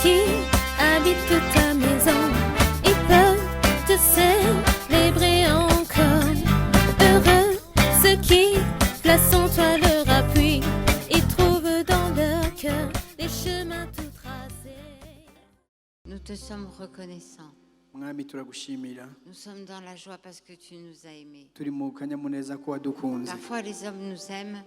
qui habitent ta maison, ils peuvent te célébrer encore. Heureux ceux qui placent en toi leur appui, ils trouvent dans leur cœur les chemins tout tracés. Nous te sommes reconnaissants. mwami turagushimira Nous sommes dans la joie parce que tu nous as aimés. turi mu kanyamuneza ko wadukunze Parfois les hommes nous aiment,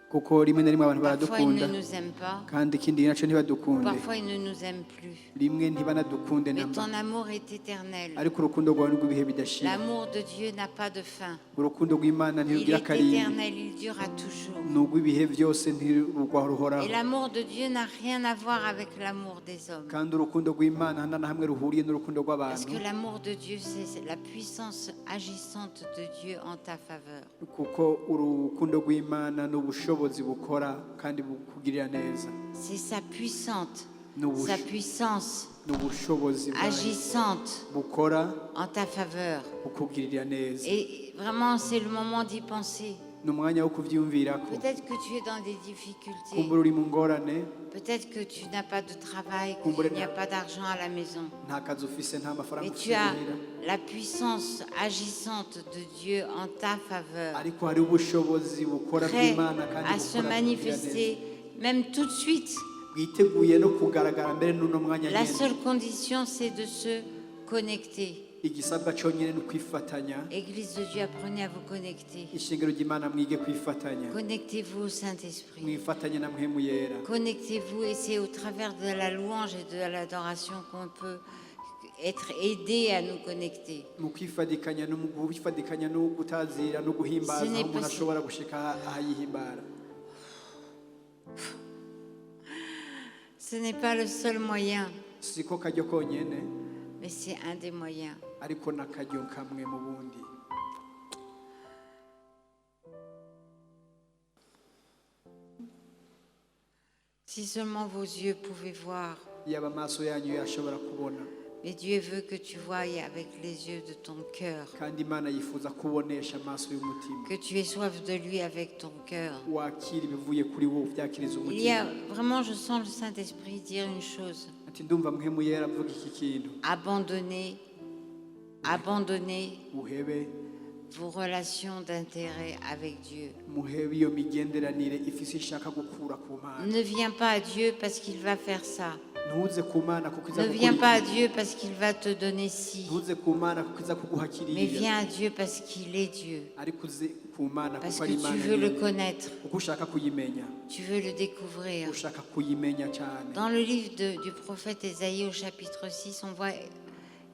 kuko rimwe na rimwe abantu parfois ils ne baradukunda nous aiment pas, kandi ikindi nacyo ntibadukunde parfois ils ne nous aiment plus. rimwe ntibanadukunde Mais namba ton amour est éternel. ariko urukundo rwawe ni rw'ibihe bidashira L'amour de Dieu n'a pas de fin. urukundo rw'imana Il ntirugira est akarimbi éternel, il durera toujours. ni urw'ibihe byose ntirwaruhoraho Et l'amour de Dieu n'a rien à voir avec l'amour des hommes. kandi urukundo rw'imana nta na hamwe ruhuriye n'urukundo Parce rw'abantu que l'amour de Dieu, c'est la puissance agissante de Dieu en ta faveur. kuko urukundo rw'imana ni ubushobozi bukora kandi bukugirira neza C'est sa puissante, Nous- sa puissance ni ubushobozi bwayo agissante bukora en ta faveur. bukugirira neza Et vraiment, c'est le moment d'y penser. ni umwanya wo kubyiyumvirako Peut-être que tu es dans des difficultés. kumbura uri mu ngorane Peut-être que tu n'as pas de travail, Kumbure qu'il n'y a pas d'argent à la maison. nta kazi ufise nta mafaranga Mais ufise tu as muhira la puissance agissante de Dieu en ta faveur, ariko hari ubushobozi bukora prêt bw'imana kandi à se bukora manifester, même tout de suite. bwiteguye no kugaragara mbere n'uno mwanya La nyene seule condition, c'est de se connecter. igisabwa cyonyine ni ukwifatanya Église de Dieu, apprenez à vous connecter. ishingiro ry'imana mwige kwifatanya Connectez-vous au Saint-Esprit. mwifatanye na mpemu yera Connectez-vous et c'est au travers de la louange et de l'adoration qu'on peut être aidé à nous connecter. mu kwifadikanya no mu kwifadikanya no gutazira no guhimbaza Ce n'est aho umuntu pas- ashobora gushika ahayihimbara Ce n'est pas le seul moyen, siko karyo konyene mais c'est un des moyens. ariko n'akaryo kamwe mu bundi Si seulement vos yeux pouvaient voir. yaba amaso yanyu yashobora kubona Mais Dieu veut que tu voies avec les yeux de ton cœur, kandi imana yifuza kubonesha amaso y'umutima que tu aies soif de lui avec ton cœur. wakira ibivuye kuri wowe ubyakiriza Il y a umutima vraiment, je sens le Saint-Esprit dire une chose. ati ndumva mpemu yera avuga iki kintu Abandonnez uhebe vos relations d'intérêt avec Dieu. muhebe iyo migenderanire ifise ishaka gukura ku mana Ne viens pas à Dieu parce qu'il va faire ça. ntuze ku mana kuko iza Ne viens pas à gukora Dieu parce qu'il va te donner ci. ntuze ku mana kuko iza kuguha Mais kiriya viens à Dieu parce qu'il est Dieu. ariko uze ku mana Parce kuko que ari tu imana veux le nyene. connaître. kuko ushaka kuyimenya Tu veux le découvrir. ushaka kuyimenya cyane Dans le livre du prophète Ésaïe au chapitre 6, on voit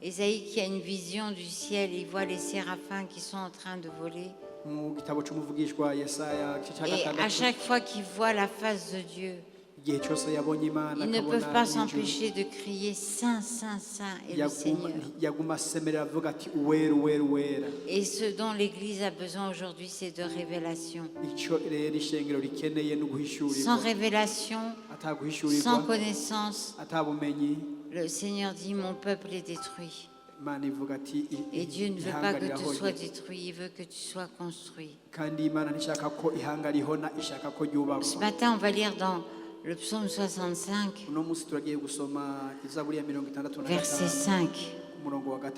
Ésaïe qui a une vision du ciel. Il voit les séraphins qui sont en train de voler. mu gitabo cy'umuvugishwa Yesaya igice cya Et à gatandatu chaque fois qu'ils voient la face de Dieu, igihe cyose yabonye imana ils ne akabona peuvent pas ijuru, s'empêcher de crier Saint, Saint, Saint est le yaguma Seigneur. yaguma asemerera avuga ati uwera uwera uwera Et ce dont l'Église a besoin aujourd'hui, c'est de révélation. icyo rero ishengero rikeneye no Sans guhishurirwa révélation, ataguhishurirwa sans connaissance, atabumenyi le Seigneur dit mon peuple est détruit. imana ivuga ati Et Dieu ne veut pas que tu ihanga sois rihonye. détruit, il veut que tu sois construit. kandi imana ntishaka ko ihanga rihona ishaka ko Ce ryubakwa matin, on va lire dans le psaume 65, uno munsi turagiye gusoma izaburi ya 65 verset 5. ku murongo wa 5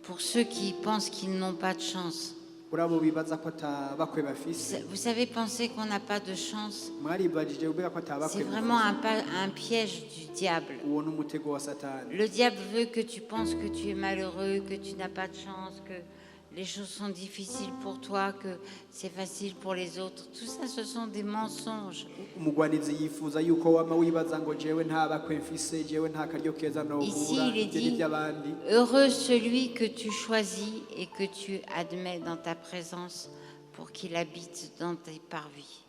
Pour ceux qui pensent qu'ils n'ont pas de chance. kuri abo bibaza ko atabakwe bafise Vous savez, penser qu'on n'a pas de chance, mwaribajije ubega ko atabakwe c'est vraiment un piège du diable. uwo ni umutego wa satani Le diable veut que tu penses que tu es malheureux, que tu n'as pas de chance, que les choses sont difficiles pour toi, que c'est facile pour les autres. Tout ça, ce sont des mensonges. umugwanizi yifuza yuko wama wibaza ngo jewe nta bakwe mfise jewe nta karyo keza Ici, nohura il est ibyo dit, n'iby'abandi heureux celui que tu choisis et que tu admets dans ta présence pour qu'il habite dans tes parvis.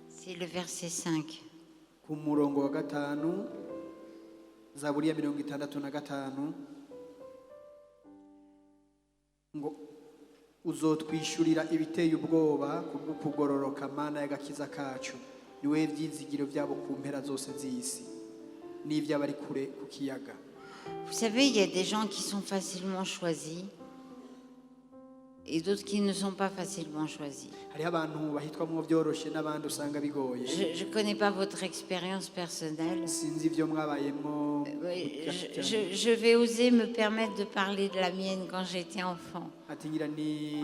C'est le verset 5. ku murongo wa 5 zaburi ya 65 ngo uzotwishurira ibiteye ubwoba kubwo kugororoka mana y'agakiza kacu niwe byizigiro byabo ku mpera zose z'isi n'ivy'abari kure ku kiyaga Vous savez, il y a des gens qui sont facilement choisis. et d'autres qui ne sont pas facilement choisis. hariho abantu bahitwamwo byoroshe n'abandi usanga bigoye. Je ne connais pas votre expérience personnelle. Sinzi ivyo mwabayemwo. Oui, je vais oser me permettre de parler de la mienne quand j'étais enfant. Ati ngira ni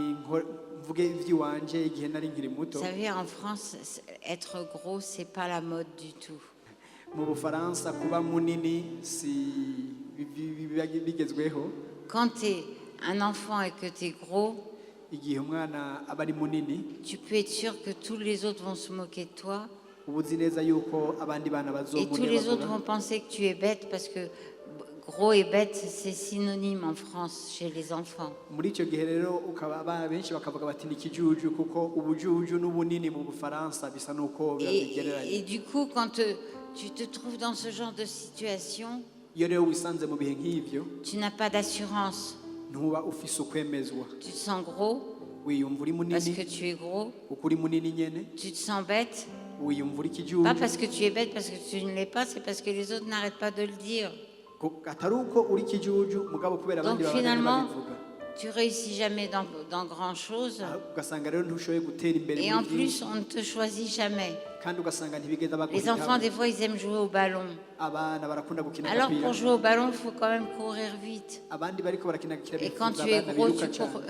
mvuge ivy'iwanje igihe nari nkiri muto. Vous savez, en France, être gros, c'est pas la mode du tout. Mu Bufaransa kuba munini si bigezweho. Quand tu es un enfant et que tu es gros, Igihe umwana aba ari munini tu peux être sûr que tous les autres vont se moquer de toi. uba uzi neza yuko abandi bana Et tous les autres bazomureba. vont penser que tu es bête parce que gros et bête, c'est synonyme en France chez les enfants. Muri icyo gihe rero benshi bakavuga bati ni ikijuju kuko ubujuju n'ubunini mu Bufaransa bisa n'uko bigereranye. Et du coup, quand tu te trouves dans ce genre de situation, Iyo rero wisanze mu bihe nk'ivyo tu n'as pas d'assurance. ntuba ufise ukwemezwa, Tu te sens gros wiyumva uri parce que munini tu es gros. kuko uri munini nyene, Tu te sens bête, wiyumva uri ikijuju pas parce que tu es bête, parce que tu ne l'es pas, c'est parce que les autres n'arrêtent pas de le dire. atari uko uri ikijuju mugabo kubera abandi Donc baba finalement, babivuga. tu réussis jamais dans grand chose. Ugasanga rero ntushoboye gutera imbere Et muri en plus, byinshi, on ne te choisit jamais. kandi ugasanga ntibigeza Les enfants, baguhitamo. des fois, ils aiment jouer au ballon. Abana barakunda gukina Alors, agapira, pour jouer au ballon, il faut quand même courir vite. abandi bariko barakina agakira Et quand bifuza tu es abana gros, biruka tu cyane. cours.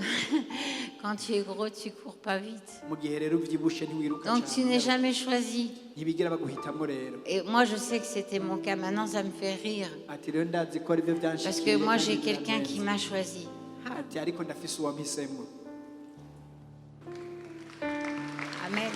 Quand tu es gros, tu cours pas vite. Mu gihe rero uvyibushe ntiwiruka Donc, tu n'es cyane, jamais choisi. ntibigera baguhitamo rero. Et moi, je sais que c'était mon cas. Maintenant, ça me fait rire. Ati rero ndazi ko arivyo Parce vyanshikiye que moi, kandi j'ai quelqu'un birandenze. qui m'a choisi. Ati ariko ndafise uwampisemo. Amen.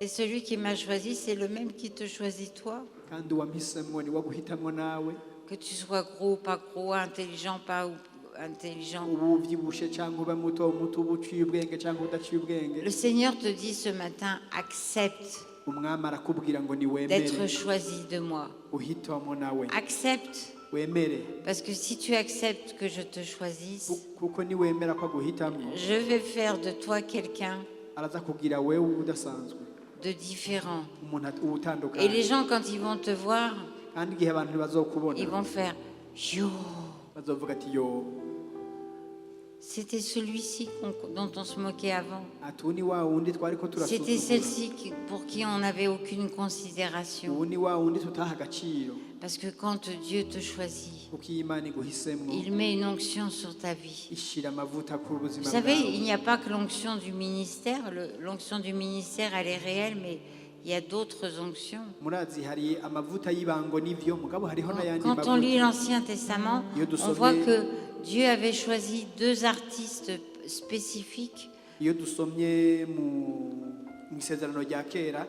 Et celui qui m'a choisi, c'est le même qui te choisit toi. Kandi uwampisemo ni waguhitamo nawe, Que tu sois gros ou pas gros, intelligent pas ou intelligent. uba uvyibushe cyangwa ube muto muto, uba uciye ubwenge cyangwa udaciye ubwenge. Le Seigneur te dit ce matin, accepte Umwami arakubwira ngo ni d'être wemere, choisi de moi. uhitamo nawe, Accepte, wemere. parce que si tu acceptes que je te choisisse, Kuko niwemera ko aguhitamo, je vais faire de toi quelqu'un araza kugira wewe udasanzwe, de différent. umuntu Et les utandukanye. gens, quand ils vont te voir, Kandi igihe abantu bazokubona ils vont faire yo. bazovuga ati yo, C'était celui-ci dont on se moquait avant. ati uyu ni wa wundi twariko C'était turasuzugura, celle-ci pour qui on n'avait aucune considération. uyu ni wa wundi tutaha agaciro. Parce que quand Dieu te choisit, Kuko iyo Imana iguhisemo il met une onction sur ta vie. ishira amavuta ku buzima Vous savez, bwawe. il n'y a pas que l'onction du ministère. L'onction du ministère, elle est réelle, mais il y a d'autres onctions. Murazi hari amavuta y'ibango n'ivyo mugabo hariho n'ayandi Quand on lit mavuta. l'Ancien Testament, on voit que Dieu avait choisi deux artistes spécifiques Iyo dusomye mu isezerano rya kera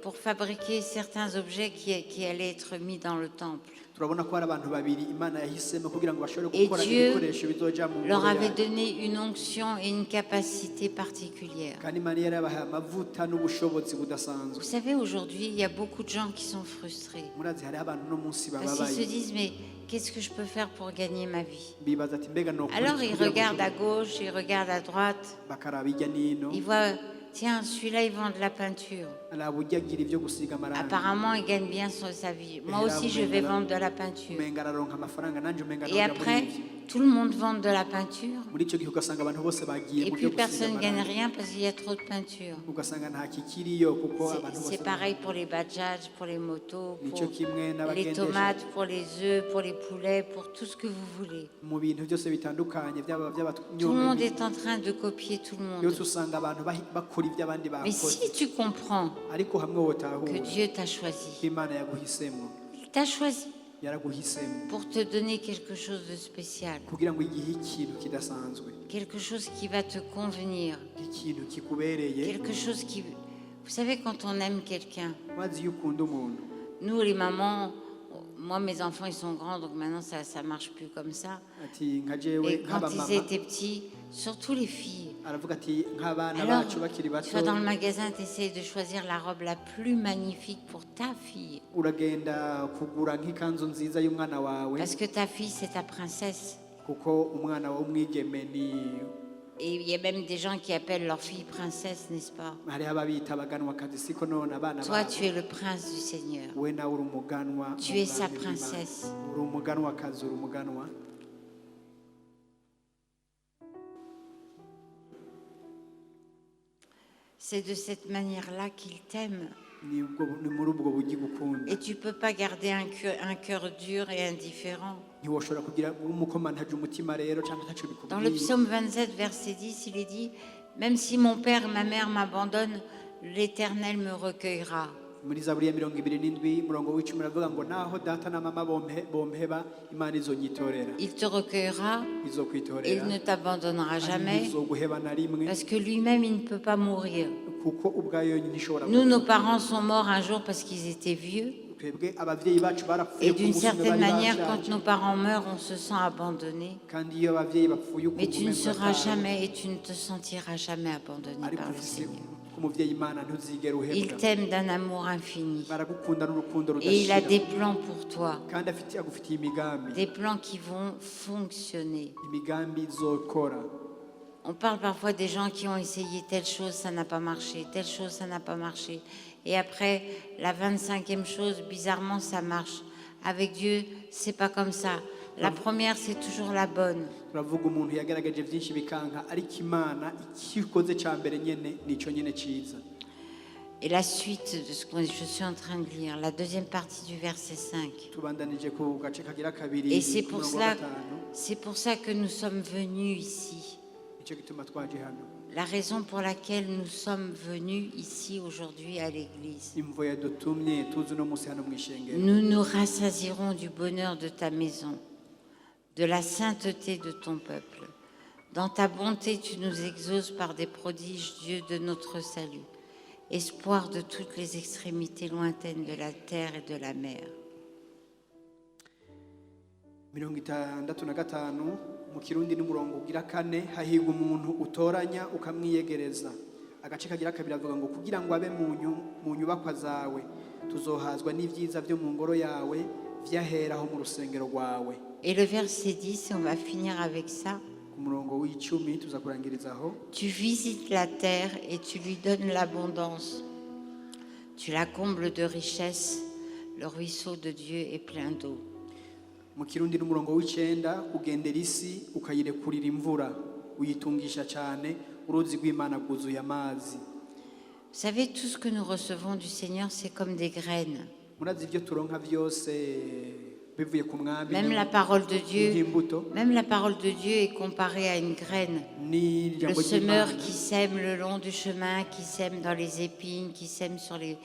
pour fabriquer certains objets qui allaient être mis dans le temple. turabona ko hari abantu babiri Imana yahisemo kugira ngo bashobore Et gukora Dieu ibikoresho bizoja mu leur ngoro avait yayo. donné une onction et une capacité particulière. Kandi Imana yari yabahaye amavuta n'ubushobozi Vous budasanzwe. savez, aujourd'hui, il y a beaucoup de gens qui sont frustrés. Murazi hariho abantu no munsi Parce qu'ils se bababaye disent, mais qu'est-ce que je peux faire pour gagner ma vie? bibaza ati mbega no Alors ils regardent à gauche, ils regardent à droite, bakaraba hirya n'ino, ils voient, tiens, celui-là, il vend de la peinture. araba ujya agira ibyo gusiga amarangi, Apparemment, il gagne bien sa vie. Moi aussi, je vais vendre de la peinture. umenga araronka amafaranga nanjye umenga Et noja muri après, ivyo. tout le monde vend de la peinture. Muri icyo gihe ugasanga abantu bose bagiye Et mu puis byo gusiga personne ne gagne amarangi, rien parce qu'il y a trop de peinture. ugasanga nta kikiriyo kuko abantu C'est bose pareil pour les bajaj, pour les motos, nicyo pour kimwe les n'abagendesha tomates, pour les œufs, pour les poulets, pour tout ce que vous voulez. mu bintu byose bitandukanye byaba Tout le monde by'abanyonzi est en train de copier tout le monde. yose usanga abantu bakora iby'abandi Mais bakoze, si tu comprends ariko hamwe que wotahura Dieu t'a choisi, ko Imana yaguhisemo, il t'a choisi yaraguhisemo pour te donner quelque chose de spécial, kugira ngo igihe ikintu kidasanzwe, quelque chose qui va te convenir, ikintu kikubereye. quelque chose qui... Vous savez, quand on aime quelqu'un, Wazi iyo ukunda umuntu, nous les mamans, moi mes enfants ils sont grands, donc maintenant ça marche plus comme ça. ati nka jewe Et quand nk'abamama ils étaient petits, surtout les filles, aravuga ati nk'abana alors bacu bakiri tu bato vas dans le magasin, tu essayes de choisir la robe la plus magnifique pour ta fille. uragenda kugura nk'ikanzu nziza y'umwana wawe Parce que ta fille, c'est ta princesse. kuko umwana wawe w'umwigeme Et il y a même des gens qui appellent leur fille princesse, n'est-ce pas? hariho ababita abaganwakazi siko none abana Toi, babo tu es le prince du Seigneur. we nawe uri umuganwa Tu mu es sa bwami bw'Imana. princesse. uri umuganwakazi uri umuganwa. C'est de cette manière-là qu'il t'aime. ni muri ubwo buryo igukunda. Et tu ne peux pas garder un cœur dur et indifférent. ntiwoshobora kugira umukomantaje umutima rero cyangwa ntacyo Dans le bikubwiye. psaume 27, verset 10, il est dit « Même si mon père, ma mère m'abandonnent, l'Éternel me recueillera. muri zaburi ya 27 murongo w'icumi aravuga ngo naho data na mama bompeba imana izonyitorera Il te recueillera et il izokwitorera ne t'abandonnera jamais izoguheba na rimwe parce que lui-même, il ne peut pas mourir. kuko ubwayo ntishobora Nous, nos parents sont morts un jour parce qu'ils étaient vieux. twebwe abavyeyi bacu barapfuye Et ku d'une munsi umwe certaine bari manière, bashaje. quand nos parents meurent, on se sent abandonné. kandi iyo abavyeyi bapfuye Mais tu ne seras bataha, jamais et tu ne te sentiras jamais abandonné ariko par le ufise Seigneur. umuvyeyi imana ntuzigera Il uhebwa t'aime d'un amour infini. baragukunda n'urukundo Et il a rudashira des plans pour toi. kandi agufitiye imigambi Des plans qui vont fonctionner. imigambi izokora. On parle parfois des gens qui ont essayé telle chose, ça n'a pas marché, telle chose, ça n'a pas marché. Et après, la 25e chose, bizarrement, ça marche. Avec Dieu, c'est pas comme ça. La première, c'est toujours la bonne. turavuga umuntu yagaragaje byinshi bikanka ariko imana ikikoze cya mbere nyene nico nyene ciza. Et la suite de ce que je suis en train de lire, la deuxième partie du verset 5. tubandanije ku gace kagira kabiri Et c'est ku pour murongo wa cela, gatanu. c'est pour ça que nous sommes venus ici. Nicyo gituma twaje hano. La raison pour laquelle nous sommes venus ici aujourd'hui à l'église. imvo yadutumye tuzi uno munsi hano mu ishengero. Nous nous rassasierons du bonheur de ta maison, de la sainteté de ton peuple. Dans ta bonté, tu nous exauces par des prodiges, Dieu de notre salut, espoir de toutes les extrémités lointaines de la terre et de la mer. 65 mu kirundi n'umurongo ugira kane hahirwa umuntu utoranya ukamwiyegereza. agace kagira kabiri avuga ngo kugira ngo abe mu nyubakwa zawe tuzohazwa n'ivyiza byo mu ngoro yawe vyaheraho mu rusengero rwawe. Et le verset 10, on va finir avec ça. ku murongo w'icumi tuza kurangirizaho. Tu visites la terre et tu lui donnes l'abondance. Tu la combles de richesses. Le ruisseau de Dieu est plein d'eau. mu kirundi n'umurongo w'icenda ugendera isi ukayirekurira imvura uyitungisha cyane uruzi rw'Imana rwuzuye amazi. Vous savez, tout ce que nous recevons du Seigneur, c'est comme des graines. murazi ibyo turonka byose bivuye ku mwami. Même la parole de Dieu, nk'imbuto même la parole de Dieu est comparée à une graine. ni Le ijambo semeur ry'Imana. qui sème le long du chemin, qui sème dans les épines, qui sème sur les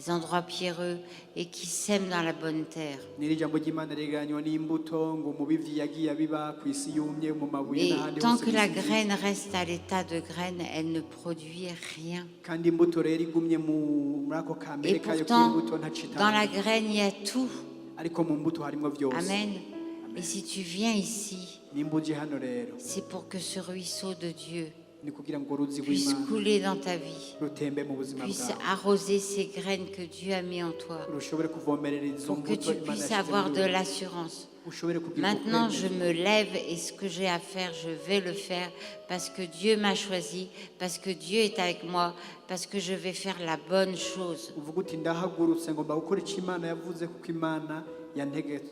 endroits pierreux et qui sème dans la bonne terre. ni ijambo ry'Imana rigereranywa n'imbuto ngo umubivyi yagiye abiba ku isi yumye mu mabuye Et n'ahandi tant hose que la ku isi. graine reste à l'état de graine, elle ne produit rien. kandi imbuto rero igumye muri ako kambere Et kayo pourtant, k'imbuto dans la ntacitanga graine, il y a tout. ariko mu mbuto harimo byose. Amen. Et si tu viens ici, nimba uje hano rero c'est pour que ce ruisseau de Dieu ni kugira ngo uruzi puisse rw'Imana couler dans ta vie, rutembe mu buzima puisse bwawe arroser ces graines que Dieu a mis en toi, rushobore kuvomerera izo pour que mbuto tu Imana puisses yashyize avoir muri de wowe. l'assurance. ushobore kugira Maintenant, ukwemera. je me lève et ce que j'ai à faire, je vais le faire parce que Dieu m'a choisi, parce que Dieu est avec moi, parce que je vais faire la bonne chose. uvuga uti ndahagurutse ngomba gukora icyo Imana yavuze kuko Imana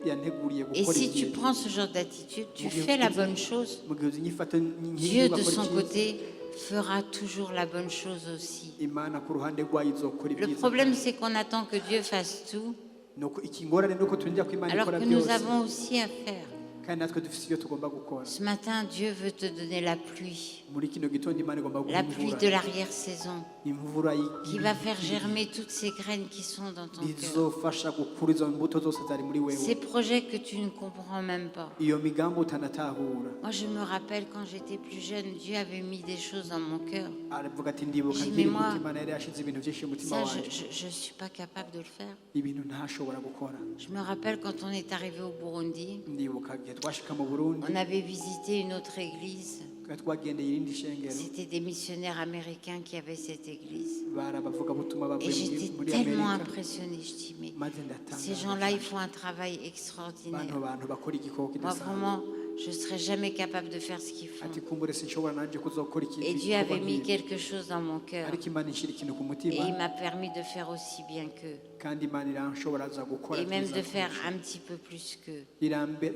yanteguriye Et gukora si tu ikintu. prends ce genre d'attitude, tu fais la bonne chose. mu gihe uzi inyifato Dieu, de ugakora son icyiza, côté, fera toujours la bonne chose aussi. Imana ku ruhande rwayo izokora Le ibyiza. problème, c'est qu'on attend que Dieu fasse tout, Nuko ikingorane nuko turindira ko Imana alors ikora que nous byose avons aussi à faire. kandi natwe dufite ibyo tugomba gukora. Ce matin, Dieu veut te donner la pluie, muri kino gitondo Imana igomba guha la pluie imvura de l'arrière-saison, imvura qui va faire germer toutes ces graines qui sont dans ton cœur. izofasha gukura izo mbuto zose zari muri Ces wewe projets que tu ne comprends même pas. iyo migambi utanatahura. Moi, je me rappelle quand j'étais plus jeune, Dieu avait mis des choses dans mon cœur. aravuga ati ndibuka J'ai nkiri mis moi- muto Imana yari yashize ibintu byinshi mu mutima Ça, wanjye je ne suis pas capable de le faire. ibintu ntashobora gukora. Je me rappelle quand on est arrivé au Burundi, ndibuka igihe twashika mu Burundi on avait visité une autre église. twari twagendeye irindi shengero C'était des missionnaires américains qui avaient cette église. bari abavugabutumwa Et bavuye j'étais muri tellement Amerika impressionnée. Je dis, mais maze ces ndatangara gens-là, ils font un travail extraordinaire. bano bantu bakora igikoko Moi, kidasanzwe. vraiment, je ne serai jamais capable de faire ce qu'ils font. ati kumbure sinshobora nanje kuzokora Et ikintu Dieu avait mis quelque chose dans mon cœur. ariko imana ishira ikintu ku Et mutima il m'a permis de faire aussi bien qu'eux. kandi imana iranshoboraza gukora Et même byiza de faire un petit peu plus qu'eux.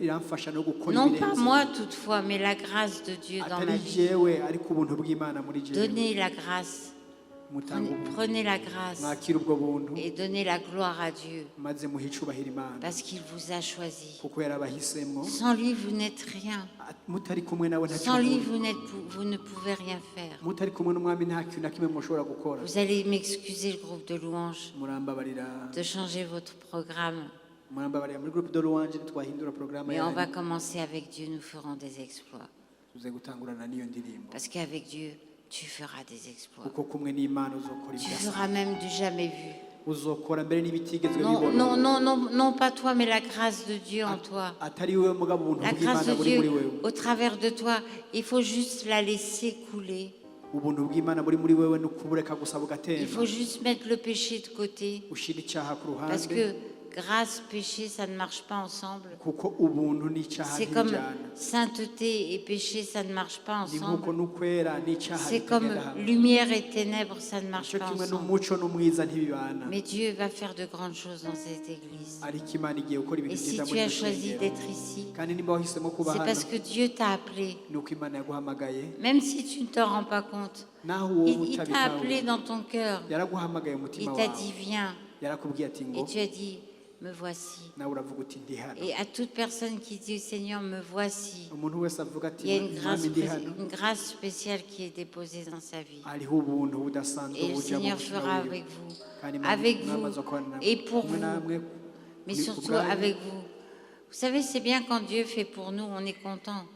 iramfasha no gukora Non pas ibirenze moi toutefois, mais la grâce de Dieu dans ma atari vie. jewe ariko ubuntu bw'imana muri jewe Donnez la grâce. mutanga ubuntu Prenez la grâce mwakira ubwo buntu et donnez la gloire à Dieu. maze muhe icubahiro imana Parce qu'il vous a choisi. kuko yarabahisemwo Sans lui, vous n'êtes rien. mutari kumwe nawe Sans lui, ntacyo vous ne pouvez rien faire. mutari kumwe n'umwami nta kintu na kimwe mushobora gukora Vous allez m'excuser, le groupe de louanges, murambabarira de changer votre programme. murambabarira muri groupe de louange ntitwahindura porogaramu Mais on va yanyu commencer avec Dieu, nous ferons des exploits. tuze gutangurana n'iyo ndirimbo Parce qu'avec Dieu, tu feras des exploits. kuko kumwe n'imana uzokora Tu ibyasa feras même du jamais vu. uzokora mbere n'ibitigezwe Non, bibona non, non, non, non pas toi, mais la grâce de Dieu en toi. atari wowe mugabo ubuntu La grâce bw'imana de buri muri Dieu wewe au travers de toi, il faut juste la laisser couler. ubuntu bw'imana buri muri wewe ni ukubureka gusa Il bugatemba faut juste mettre le péché de côté. ushira icyaha ku Parce ruhande que grâce, péché, ça ne marche pas ensemble. kuko ubuntu n'icyaha C'est comme ntibijyana sainteté et péché, ça ne marche pas ni nk'uko ensemble. n'ukwera n'icyaha C'est comme bitagenda hamwe lumière et ténèbres, ça ne marche icyo pas kimwe ensemble. n'umuco n'umwiza ntibibana Mais Dieu va faire de grandes choses dans cette église. ariko imana igiye gukora Et ibintu si byiza tu muri as iryo choisi shengero d'être ici, kandi niba wahisemo kuba c'est hano parce que Dieu t'a appelé. ni uko imana yaguhamagaye Même si tu ne te rends pas compte, naho wowe il t'a appelé utabitaho dans ton cœur. yaraguhamagaye Il umutima t'a wawe dit viens. yarakubwiye ati ngo Et tu as dit me voici. nawe uravuga uti ndi hano Et à toute personne qui dit Seigneur me voici, umuntu wese avuga ati il y a une grâce, mwami ndi hano une grâce spéciale qui est déposée dans sa vie. hariho ubuntu budasanzwe Et le buja mu Seigneur buzima fera wiwe avec vous, kandi avec Imana vous azakorana et pour kumwe vous, namwe mais kuri surtout kubwanyu. avec vous. Vous savez, c'est bien quand Dieu fait pour nous, on est content.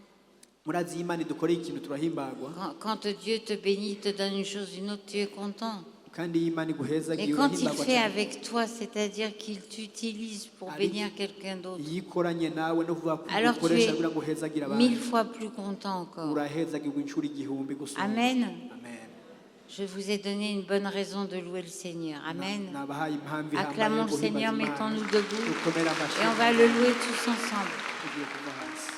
murazi imana idukoreye ikintu turahimbagwa Quand Dieu te bénit, te donne une chose, une autre, tu es content. kandi iyo imana Mais iguhezagiye quand il urahimbagwa fait cyane avec toi, c'est-à-dire qu'il t'utilise pour Allez. bénir quelqu'un d'autre, iyo ikoranye nawe no kuvuga ko alors tu ukoresha es kugira ngo uhezagire 1000 abantu fois plus content encore. urahezagirwa inshuro igihumbi gusa Amen. amen Je vous ai donné une bonne raison de louer le Seigneur. Amen. nabahaye impamvu Acclamons le ihambaye yo Seigneur, guhimbaza Imana. mettons-nous debout dukomere amashyi et on va le louer tous ensemble. tugiye kuva hasi